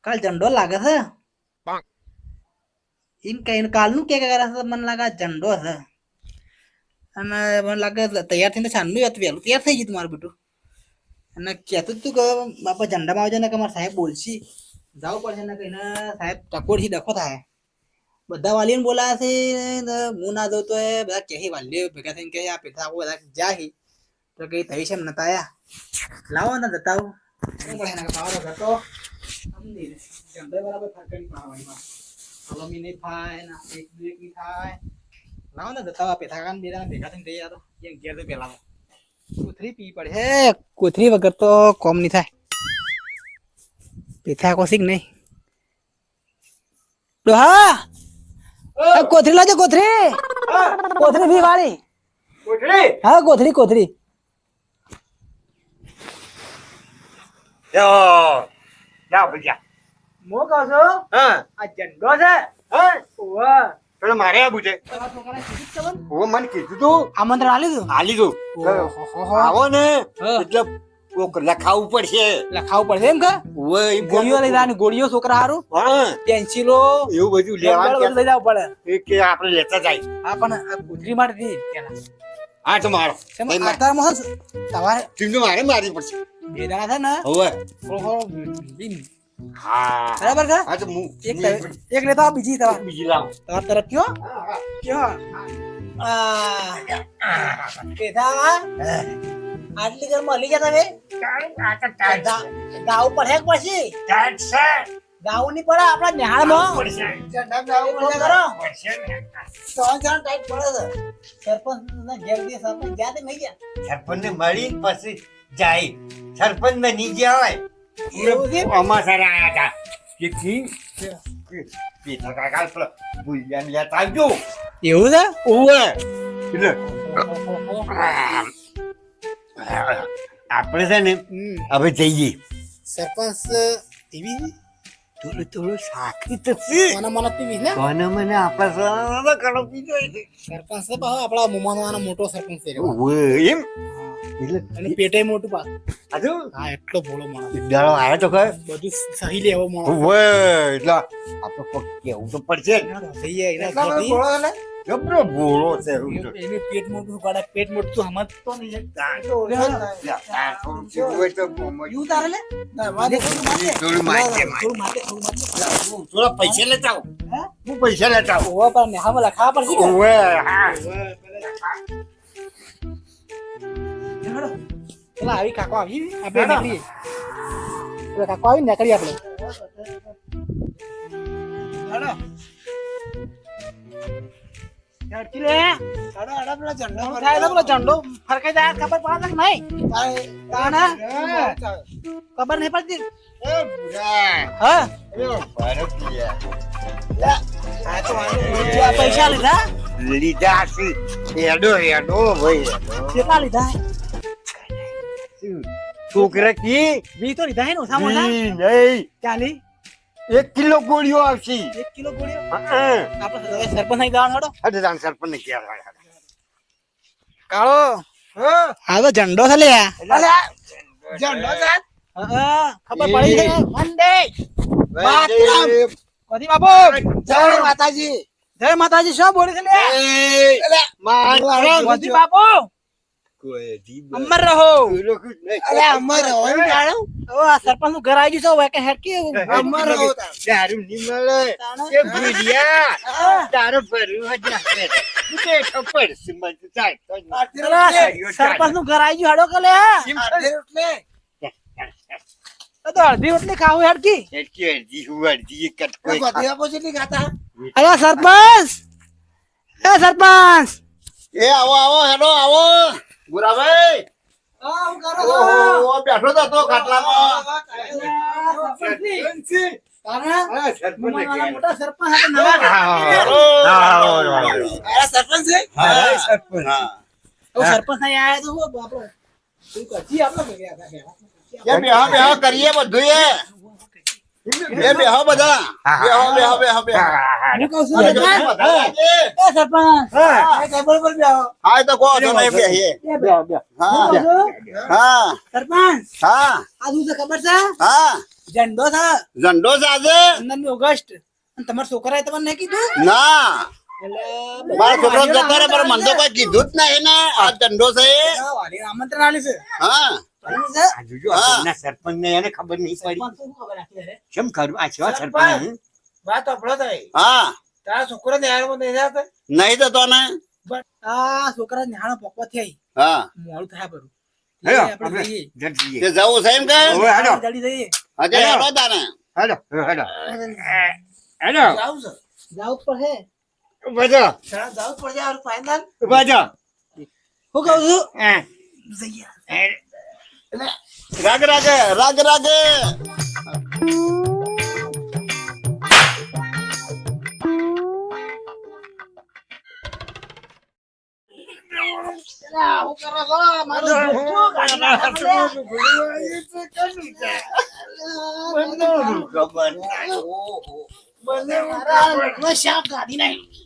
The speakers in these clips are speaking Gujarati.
કાલ ઝંડો લાગે છે એમ કહીને કાલનું કે કરે છે મને લાગે ઝંડો છે અને મને લાગે તૈયાર થઈને છાનનું હતું વહેલું તૈયાર થઈ ગયું મારું બેટું અને કહેતું તું કે બાપા ઝંડામાં આવજો ને કે મારા સાહેબ બોલશી જવું પડશે ને કહીને સાહેબ ટકોરથી ડખો થાય બધા વાલીઓને બોલાવે છે હું ના દઉં તો એ બધા કહે વાલીઓ ભેગા થઈને કહે આ પેથા આવું બધા જાય તો કઈ થઈ છે એમ નતા આયા લાવો ને જતા આવું પડે ને પાવડો ઘટો ઝંડો બરાબર ફરકણી પાવાની હલમી નહીં થાય ને એક નહીં થાય લાવો ને જતા પેથા કાન બેરા ભેગા થઈને જઈએ તો એમ ઘેર તો પેલા કોથરી પી પડે હે કોથરી વગર તો કોમ નહીં થાય પેથા કોશિક નહીં હા કોથરી લાજો કોથરી કોથરી ભી વાળી કોથળી હા કોથરી કોથરી જા ભજીયા મો કહો છો હા આ ઝંડો છે હા ઓવા પેલો મારે આવું છે તમારા છોકરાને કીધું છે મને? ઓ મને કીધું તું આમંત્રણ આલી દઉં હાલી દઉં આવો ને હા. એટલે લખાવવું પડશે લખાવું પડશે એમ કે ઓય એમ ગોળીઓ લઈ જવાની ગોળીઓ છોકરા હારું હા પેન્સિલો એવું બધું બધું લેવાનું લઈ જવું પડે એ કે આપણે લેતા જાય હા પણ આ કુતરી માટે થી પેલા હા તો મારો એમાં આતારમાં હશે. તમારે ટીમ મારે મારી પડશે બે જણા છે ને હવે થોડો થોડો બીમ. હા બરાબર છે હા તો હું એક લેતા બીજી તમારે બીજી લાવું તમારા તરફ કયો કયો કેથા આટલી ઘર મળી ગયા તમે ગાવ પર હેક પછી ગાવ ની પડે આપડા નિહાળમાં કરો ત્રણ જણ ટાઈટ પડે છે સરપંચ ના ઘેર દે સરપંચ જ્યાં નહીં ગયા સરપંચ ને મળી પછી જાય સરપંચ બની ગયા હોય એવું છે? અમાસા આયા હતા કેટલી પીઠા કાકા પેલો ભૂલિયાને લેતા આવજો એવું છે ઓવે એટલે આપણે છે ને હવે જઈએ સરપંચ ટીવી થોડું થોડું સાખી તો છે મને મને ટીવી ને કોને મને આપણા કડો પીધો સરપંચ છે પાછો આપણા મુમાનો મોટો સરપંચ છે ઓવે એમ એટલે અને પેટે મોટું પાછું આજુ હા એટલો ભોળો માણસ દાડો આવ્યો તો કઈ બધું સહી લેવો માણસ ઓવે એટલે આપણે કોઈ કેવું તો પડશે જઈએ એના એટલા ઘરથી. ભોળો એટલે જબરો ભોળો છે એવું તો. એનું પેટ મોટું કાઢે પેટ મોટું તું સમજતો નહીં આ થોડું જેવું હોય તો મોમો- યુ તારે લે થોડું મારજે, થોડું માથે થોડું માથે હું થોડા પૈસા લેતા આવું. હે હું પૈસા લેતા આવું. ઓવા પર નેહામાં લખાવા પડશે કે ઓવે, હા. હેડો. પેલા આવી કાકો આવી આપણે નીકળીએ પેલા કાકો આવી નીકળીએ આપણે હેડો હેડકી લે હેડો હેડો પેલા ઝંડો થાય તો પેલો ઝંડો ફરકાઈ જાય ખબર પડે કે નહીં તાણા ખબર નહીં પડતી એ બુરા. હા એ ભારત ગયા. આ તો આ પૈસા લીધા લીધા છે. હેડો, હેડો, ભાઈ, હેડો. કેટલા લીધા શું? છોકરા કી? વી તો લીધા હે ને ઓછામાં ઓછા ઈ નહીં. ચાલી 1 કિલો ગોળીઓ આવશે. 1 કિલો ગોળીઓ હા. આપણે હવે સરપંચ નહીં જવાનું હેડો અરે જાણ સરપંચને કહેવાય. કાળો હા. આ તો ઝંડો છે લે અલ્યા, ઝંડો છે? હા ખબર પડી છે વંદે માતરમ. કદી બાપુ જય માતાજી. જય માતાજી શું બોલે છે લે માતરમ. કદી બાપુ કોઈ જીવ અમર રહો લોકો નહીં. અરે અમર રહો ઓ આ સરપંચ નું ઘર આવી ગયું છે કે હેડકી અમર રહો. દારૂ નહીં મળે. એ ભૂલિયા. તારો ભર્યું જ નાખે. તું તો એક પડશે મને ચાલ. સરપંચ નું ઘર આવી ગયું હેડો કે લે તો અડધી રોટલી ખાવું હેડકી એટલી અડધી હું અડધી એક જ કોઈ અરે સરપંચ એ સરપંચ એ આવો આવો હેડો આવો ગુરાભાઈ ઓહો બેઠો તો તો ખાટલામાં મોટા સરપંચ હતા નવા સરપંચ છે સરપંચ અહીં આયા તો આપણે શું કરજી આપણે કરીએ બધું એ એ બેહો બધા બેહો હું કહું છું સરપંચ. એ સરપંચ હા. એ ટેબલ પર બેહો. હા એ તો કહો છો નહીં બેહીએ હું કહું હા છું, હા સરપંચ હા આ શું છે ખબર છે હા ઝંડો છે ઝંડો છે આજે 15મી ઓગસ્ટ અને તમારા છોકરાએ તમને નહીં કીધું ના એટલે મારા છોકરો જતો રહે પણ મને તો કોઈ કીધું જ નહીં ને આ ઝંડો છે એ. વાલીને આમંત્રણ આલ્યું છે હા બરાબર છે? આ જોજો હા. આ ગામના સરપંચને એને ખબર નહીં પડી પણ શું ખબર રાખી રે? કેમ ખરું આ કેવા સરપંચ. સરપંચ વાત સાંભળો તમે. હા તારા છોકરો નિહાળમાં નહીં જાતો? નહીં જતો ને આ છોકરા નિહાળો પોકવાથી આઈ. હા મોડું થાય બરું. હેલો આપણે આપણે જઈએ. જલ્દી તે જવું છે એમ કે હવે હેલો જલ્દી જઈએ. હજે હેલો તાને હેલો હેલો હેલો જાવું છે. જાવું જ પડે. બજો જાવું જ પડે. આ ફાઇનલ. બજો હું કહું છું? હા જઈએ. રાગ રાગે હું કરો છો? મારું ભૂખું કાઢી નાખો મારા ભૂખમાં શાક કાઢી નાખ્યું.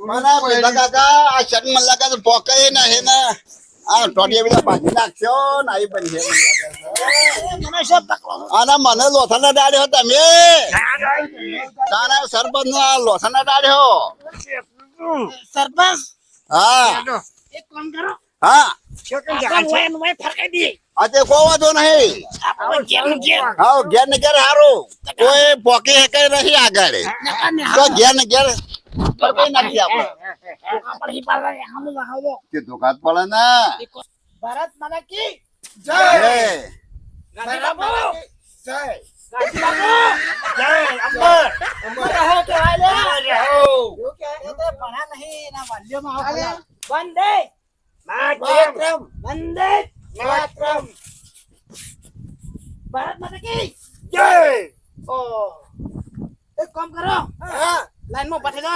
મને પેલા કાકા આ શર્ટ મને લાગે છે પોકે નહીં ને આ ટોટિયા બીજા ભાજી નાખશો ને આવી બની છે મને શું પકવો છો? અને મને લોથાના ડાળ્યો તમે તારા સરપંચ નો લોથાના ડાળ્યો સરપંચ હા એક કામ કરો હા આપણા મોયા નું મોય ફરકાઈ દઈએ. આજે કોવા તો નહીં આપણે ઘેરનું ઘેર. હા ઘેર ને ઘેર હારું કોઈ પોકે હેકાય નહીં આગળ નકા ને તો ઘેર ને ઘેર પર કોઈ નથી આપણે આપણે ઈ પાડવા ને હામું હાવો. કે ધોકાત પડે ને ભારત માતા કી જય ગાંધી બાપુ જય ગાંધી બાપુ જય અંબર અમર રહો કે હાલે રહો એવું કે એ તો ભણા નહીં ના વાલ્યોમાં આવો ખરા. વંદે માતરમ વંદે માતરમ ભારત માતા કી જય ઓ એક કામ કરો હા લાઈનમાં પાછળ જાઓ.